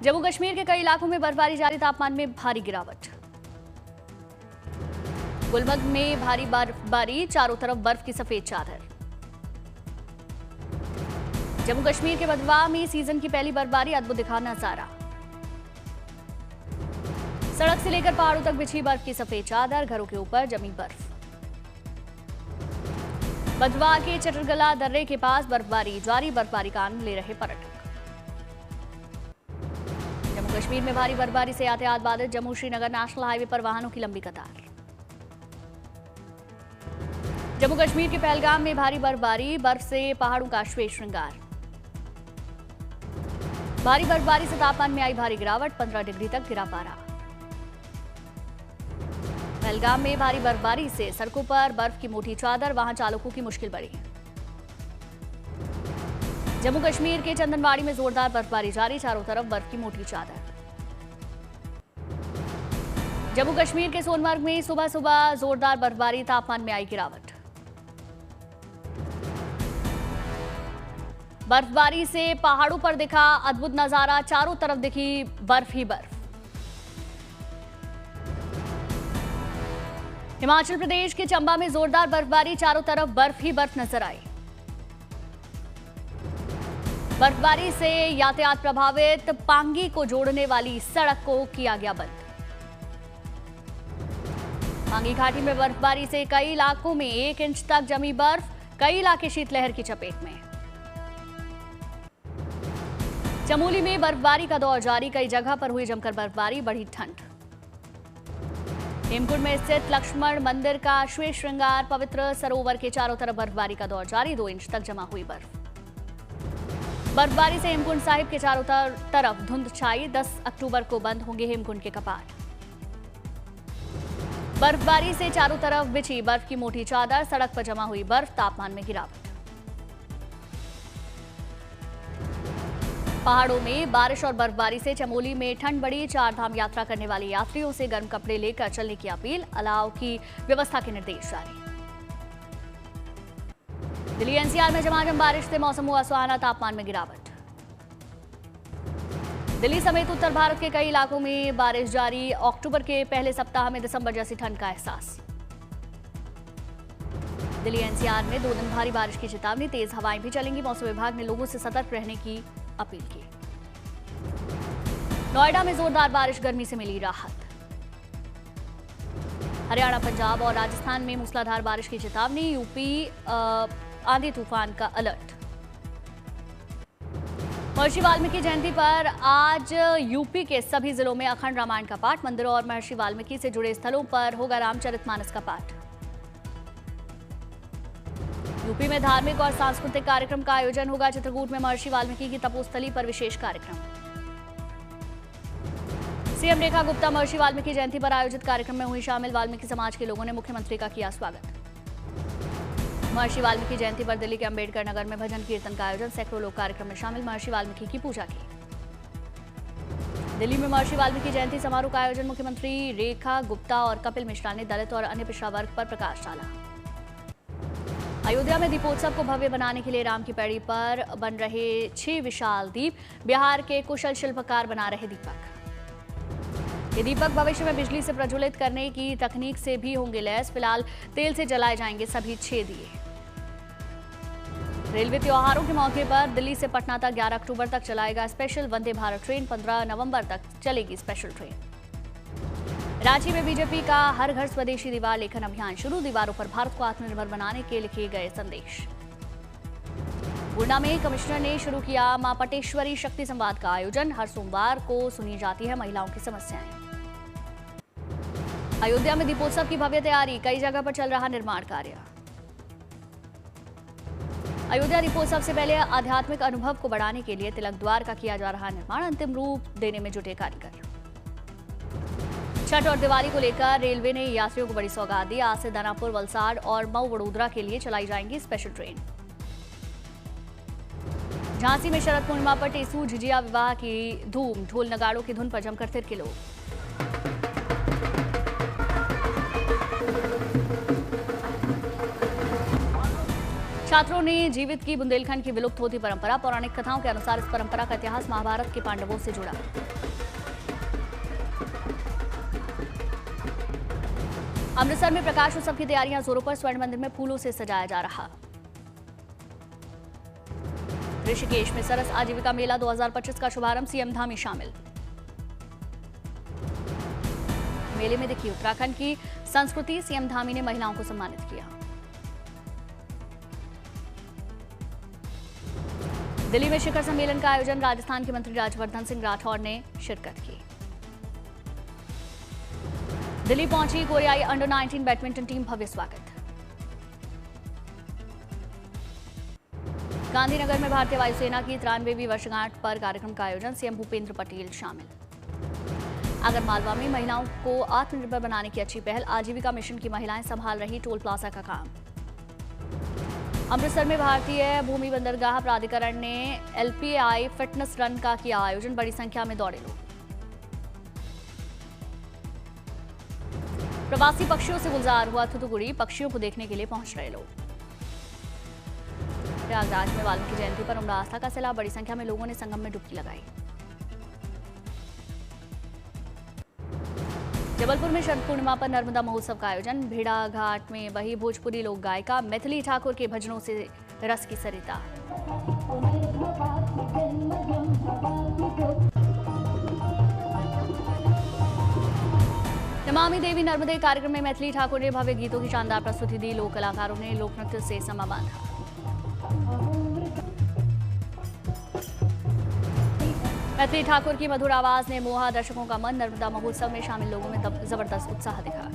जम्मू कश्मीर के कई इलाकों में बर्फबारी जारी, तापमान में भारी गिरावट। गुलमर्ग में भारी बर्फबारी, चारों तरफ बर्फ की सफेद चादर। जम्मू कश्मीर के बदवा में सीजन की पहली बर्फबारी, अद्भुत दिखा नजारा। सड़क से लेकर पहाड़ों तक बिछी बर्फ की सफेद चादर, घरों के ऊपर जमी बर्फ। बदवा के चटरगला दर्रे के पास बर्फबारी जारी, बर्फबारी का आनंद ले रहे पर्यटक। जम्मू कश्मीर में भारी बर्फबारी से यातायात बाधित, जम्मू श्रीनगर नेशनल हाईवे पर वाहनों की लंबी कतार। जम्मू कश्मीर के पहलगाम में भारी बर्फबारी, बर्फ से पहाड़ों का श्वेत श्रृंगार। भारी बर्फबारी से तापमान में आई भारी गिरावट, 15 डिग्री तक गिरा पारा। पहलगाम में भारी बर्फबारी से सड़कों पर बर्फ की मोटी चादर, वाहन चालकों की मुश्किल बढ़ी। जम्मू कश्मीर के चंदनवाड़ी में जोरदार बर्फबारी जारी, चारों तरफ बर्फ की मोटी चादर। जम्मू कश्मीर के सोनमर्ग में सुबह सुबह जोरदार बर्फबारी, तापमान में आई गिरावट। बर्फबारी से पहाड़ों पर दिखा अद्भुत नजारा, चारों तरफ दिखी बर्फ ही बर्फ। हिमाचल प्रदेश के चंबा में जोरदार बर्फबारी, चारों तरफ बर्फ ही बर्फ नजर आई। बर्फबारी से यातायात प्रभावित, पांगी को जोड़ने वाली सड़क को किया गया बंद। पांगी घाटी में बर्फबारी से कई इलाकों में 1 इंच तक जमी बर्फ, कई इलाके शीतलहर की चपेट में। चमोली में बर्फबारी का दौर जारी, कई जगह पर हुई जमकर बर्फबारी, बढ़ी ठंड। हेमकुंड में स्थित लक्ष्मण मंदिर का श्वेत श्रृंगार, पवित्र सरोवर के चारों तरफ बर्फबारी का दौर जारी, 2 इंच तक जमा हुई बर्फ। बर्फबारी से हेमकुंड साहिब के चारों तरफ धुंध छाई, 10 अक्टूबर को बंद होंगे हेमकुंड के कपाट। बर्फबारी से चारों तरफ बिछी बर्फ की मोटी चादर, सड़क पर जमा हुई बर्फ, तापमान में गिरावट। पहाड़ों में बारिश और बर्फबारी से चमोली में ठंड बढ़ी, 4 धाम यात्रा करने वाले यात्रियों से गर्म कपड़े लेकर चलने की अपील, अलाव की व्यवस्था के निर्देश जारी। दिल्ली एनसीआर में झमाझम बारिश से मौसम हुआ सुहाना, तापमान में गिरावट। दिल्ली समेत उत्तर भारत के कई इलाकों में बारिश जारी, अक्टूबर के पहले सप्ताह में दिसंबर जैसी ठंड का एहसास। दिल्ली एनसीआर में 2 दिन भारी बारिश की चेतावनी, तेज हवाएं भी चलेंगी, मौसम विभाग ने लोगों से सतर्क रहने की अपील की। नोएडा में जोरदार बारिश, गर्मी से मिली राहत। हरियाणा, पंजाब और राजस्थान में मूसलाधार बारिश की चेतावनी, यूपी आंधी तूफान का अलर्ट। महर्षि वाल्मीकि जयंती पर आज यूपी के सभी जिलों में अखंड रामायण का पाठ, मंदिरों और महर्षि वाल्मीकि से जुड़े स्थलों पर होगा रामचरितमानस का पाठ। यूपी में धार्मिक और सांस्कृतिक कार्यक्रम का आयोजन होगा, चित्रकूट में महर्षि वाल्मीकि की तपोस्थली पर विशेष कार्यक्रम। सीएम रेखा गुप्ता महर्षि वाल्मीकि जयंती पर आयोजित कार्यक्रम में हुई शामिल, वाल्मीकि समाज के लोगों ने मुख्यमंत्री का किया स्वागत। महर्षि वाल्मीकि जयंती पर दिल्ली के अंबेडकर नगर में भजन कीर्तन का आयोजन, सैकड़ों लोग कार्यक्रम में शामिल, महर्षि वाल्मीकि की पूजा की। दिल्ली में महर्षि वाल्मीकि जयंती समारोह का आयोजन, मुख्यमंत्री रेखा गुप्ता और कपिल मिश्रा ने दलित और अन्य पिछड़ा वर्ग पर प्रकाश डाला। अयोध्या में दीपोत्सव को भव्य बनाने के लिए राम की पैड़ी पर बन रहे 6 विशाल दीप, बिहार के कुशल शिल्पकार बना रहे दीपक। ये दीपक भविष्य में बिजली से प्रज्वलित करने की तकनीक से भी होंगे लैस, फिलहाल तेल से जलाए जाएंगे सभी 6 दिए। रेलवे त्योहारों के मौके पर दिल्ली से पटना तक 11 अक्टूबर तक चलाएगा स्पेशल वंदे भारत ट्रेन, 15 नवंबर तक चलेगी स्पेशल ट्रेन। रांची में बीजेपी का हर घर स्वदेशी दीवार लेखन अभियान शुरू, दीवारों पर भारत को आत्मनिर्भर बनाने के लिखे गए संदेश। गुना में कमिश्नर ने शुरू किया मां पटेश्वरी शक्ति संवाद का आयोजन, हर सोमवार को सुनी जाती है महिलाओं की समस्याएं। अयोध्या में दीपोत्सव की भव्य तैयारी, कई जगह पर चल रहा निर्माण कार्य। अयोध्या दीपोत्सव से पहले आध्यात्मिक अनुभव को बढ़ाने के लिए तिलक द्वार का किया जा रहा निर्माण, अंतिम रूप देने में जुटे कारीगर। छठ और दिवाली को लेकर रेलवे ने यात्रियों को बड़ी सौगात दी, आज से दानापुर, वलसाड और मऊ वडोदरा के लिए चलाई जाएंगी स्पेशल ट्रेन। झांसी में शरद पूर्णिमा पर टेसू झिझिया विवाह की धूम, ढोल नगाड़ों की धुन पर जमकर थिरके लोग। छात्रों ने जीवित की बुंदेलखंड की विलुप्त होती परंपरा। पौराणिक कथाओं के अनुसार इस परंपरा का इतिहास महाभारत के पांडवों से जुड़ा। अमृतसर में प्रकाश उत्सव की तैयारियां जोरों पर। स्वर्ण मंदिर में फूलों से सजाया जा रहा। ऋषिकेश में सरस आजीविका मेला 2025 का शुभारंभ। सीएम धामी शामिल। मेले में दिखी उत्तराखंड की संस्कृति। सीएम धामी ने महिलाओं को सम्मानित किया। दिल्ली में शिखर सम्मेलन का आयोजन। राजस्थान के मंत्री राज्यवर्धन सिंह राठौड़ ने शिरकत की। दिल्ली पहुंची कोरियाई अंडर 19 बैडमिंटन टीम। भव्य स्वागत। गांधीनगर में भारतीय वायुसेना की 93वीं वर्षगांठ पर कार्यक्रम का आयोजन। सीएम भूपेंद्र पटेल शामिल। आगरमालवा में महिलाओं को आत्मनिर्भर बनाने की अच्छी पहल। आजीविका मिशन की महिलाएं संभाल रही टोल प्लाजा का काम। अमृतसर में भारतीय भूमि बंदरगाह प्राधिकरण ने LPI फिटनेस रन का किया आयोजन। बड़ी संख्या में दौड़े लोग। प्रवासी पक्षियों से गुलजार हुआ थूथुकुडी। पक्षियों को देखने के लिए पहुंच रहे लोग। प्रयागराज में वाल्मीकि जयंती पर उमड़ा आस्था का सैलाब। बड़ी संख्या में लोगों ने संगम में डुबकी लगाई। जबलपुर में शरद पूर्णिमा पर नर्मदा महोत्सव का आयोजन। भेड़ा घाट में बही भोजपुरी लोक गायिका। मैथिली ठाकुर के भजनों से रस की सरिता। नमामि देवी नर्मदे कार्यक्रम में मैथिली ठाकुर ने भव्य गीतों की शानदार प्रस्तुति दी। लोक कलाकारों ने लोक नृत्य से समा बांधा। मैथिली ठाकुर की मधुर आवाज ने मोहा दर्शकों का मन। नर्मदा महोत्सव में शामिल लोगों में जबरदस्त उत्साह दिखा।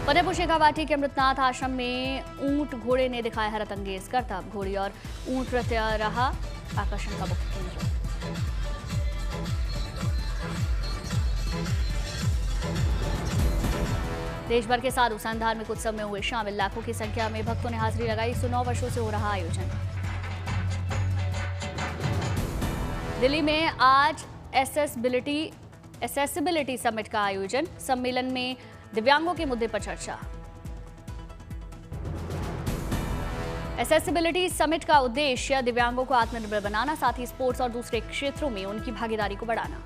फतेहपुर शेखावाटी के अमृतनाथ आश्रम में ऊंट घोड़े ने दिखाया हैरतअंगेज करतब। घोड़ी और ऊंट नृत्य रहा आकर्षण का मुख्य केंद्र। देश भर के साधु संत धार्मिक उत्सव में हुए शामिल। लाखों की संख्या में भक्तों ने हाजिरी लगाई। 109 वर्षों से हो रहा आयोजन। दिल्ली में आज एसेसिबिलिटी समिट का आयोजन। सम्मेलन में दिव्यांगों के मुद्दे पर चर्चा। एसेसिबिलिटी समिट का उद्देश्य दिव्यांगों को आत्मनिर्भर बनाना, साथ ही स्पोर्ट्स और दूसरे क्षेत्रों में उनकी भागीदारी को बढ़ाना।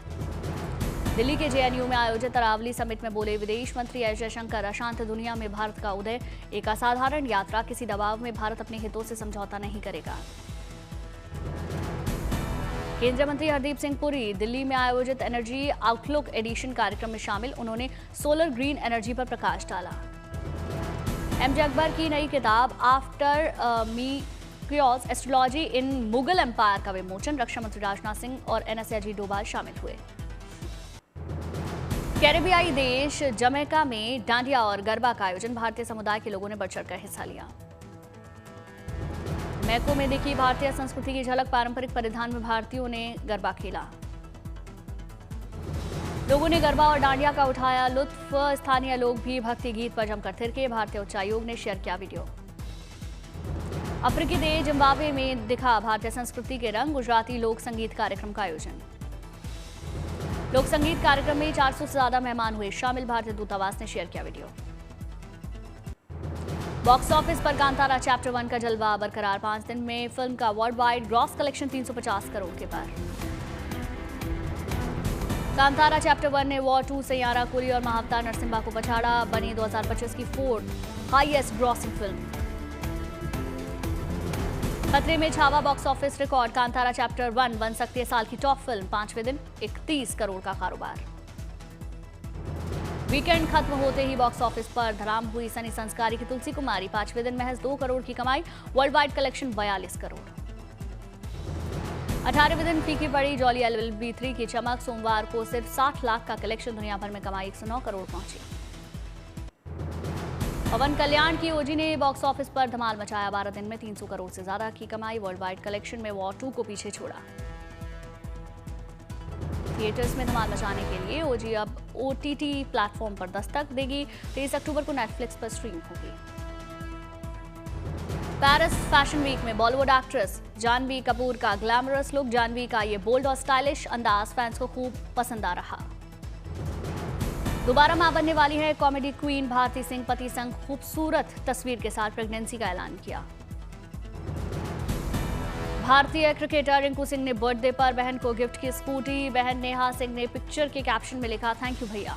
दिल्ली के JNU में आयोजित अरावली समिट में बोले विदेश मंत्री एस जयशंकर। अशांत दुनिया में भारत का उदय एक असाधारण यात्रा। किसी दबाव में भारत अपने हितों से समझौता नहीं करेगा। केंद्रीय मंत्री हरदीप सिंह पुरी दिल्ली में आयोजित एनर्जी आउटलुक एडिशन कार्यक्रम में शामिल। उन्होंने सोलर ग्रीन एनर्जी पर प्रकाश डाला। MJ अकबर की नई किताब आफ्टर मी क्रियोस एस्ट्रोलॉजी इन मुगल एम्पायर का विमोचन। रक्षा मंत्री राजनाथ सिंह और NSA अजीत डोभाल शामिल हुए। कैरेबियाई देश जमैका में डांडिया और गरबा का आयोजन। भारतीय समुदाय के लोगों ने बढ़ चढ़कर हिस्सा लिया। मैको में दिखी भारतीय संस्कृति की झलक। पारंपरिक परिधान में भारतीयों ने गरबा खेला। लोगों ने गरबा और डांडिया का उठाया लुत्फ। स्थानीय लोग भी भक्ति गीत पर जमकर थिरके। भारतीय उच्चायोग ने शेयर किया वीडियो। अफ्रीकी देश जिम्बाब्वे में दिखा भारतीय संस्कृति के रंग। गुजराती लोक संगीत कार्यक्रम का आयोजन। लोक संगीत कार्यक्रम में 400 से ज्यादा मेहमान हुए शामिल। भारतीय दूतावास ने शेयर किया वीडियो। बॉक्स ऑफिस पर कांतारा चैप्टर 1 का जलवा बरकरार। 5 दिन में फिल्म का world wide gross collection 350 crore के पार। कांतारा चैप्टर 1 ने वॉर 2, सैयारा, कुली और महाअवतार नरसिम्हा को पछाड़ा। बनी 2025 की 4th हाईएस्ट ग्रॉसिंग फिल्म। खतरे में Chhaava box office record. Kantara chapter 1 बन सकती है साल की टॉप फिल्म। 5वें दिन 31 करोड़ का कारोबार। वीकेंड खत्म होते ही बॉक्स ऑफिस पर धड़ाम हुई सनी संस्कारी की तुलसी कुमारी। 5वें दिन महज 2 करोड़ की कमाई। Worldwide collection 42 crore. 18वें दिन फीकी पड़ी जॉली LLB 3 की चमक। सोमवार को सिर्फ 60 लाख का कलेक्शन। दुनिया भर में कमाई 109 करोड़ पहुंची। पवन कल्याण की ओजी ने बॉक्स ऑफिस पर धमाल मचाया। 12 दिन में 300 करोड़ से ज्यादा की कमाई। वर्ल्ड वाइड कलेक्शन में वॉर 2 को पीछे छोड़ा। थिएटर्स में धमाल मचाने के लिए ओजी अब OTT प्लेटफॉर्म पर दस्तक देगी। 23 अक्टूबर को नेटफ्लिक्स पर स्ट्रीम होगी। पेरिस फैशन वीक में बॉलीवुड एक्ट्रेस जानवी कपूर का ग्लैमरस लुक। जानवी का ये बोल्ड और स्टाइलिश अंदाज फैंस को खूब पसंद आ रहा। दोबारा मां बनने वाली है कॉमेडी क्वीन भारती सिंह। पति संग खूबसूरत तस्वीर के साथ प्रेगनेंसी का ऐलान किया। भारतीय क्रिकेटर रिंकू सिंह ने बर्थडे पर बहन को गिफ्ट की स्कूटी। बहन नेहा सिंह ने पिक्चर के कैप्शन में लिखा, थैंक यू भैया।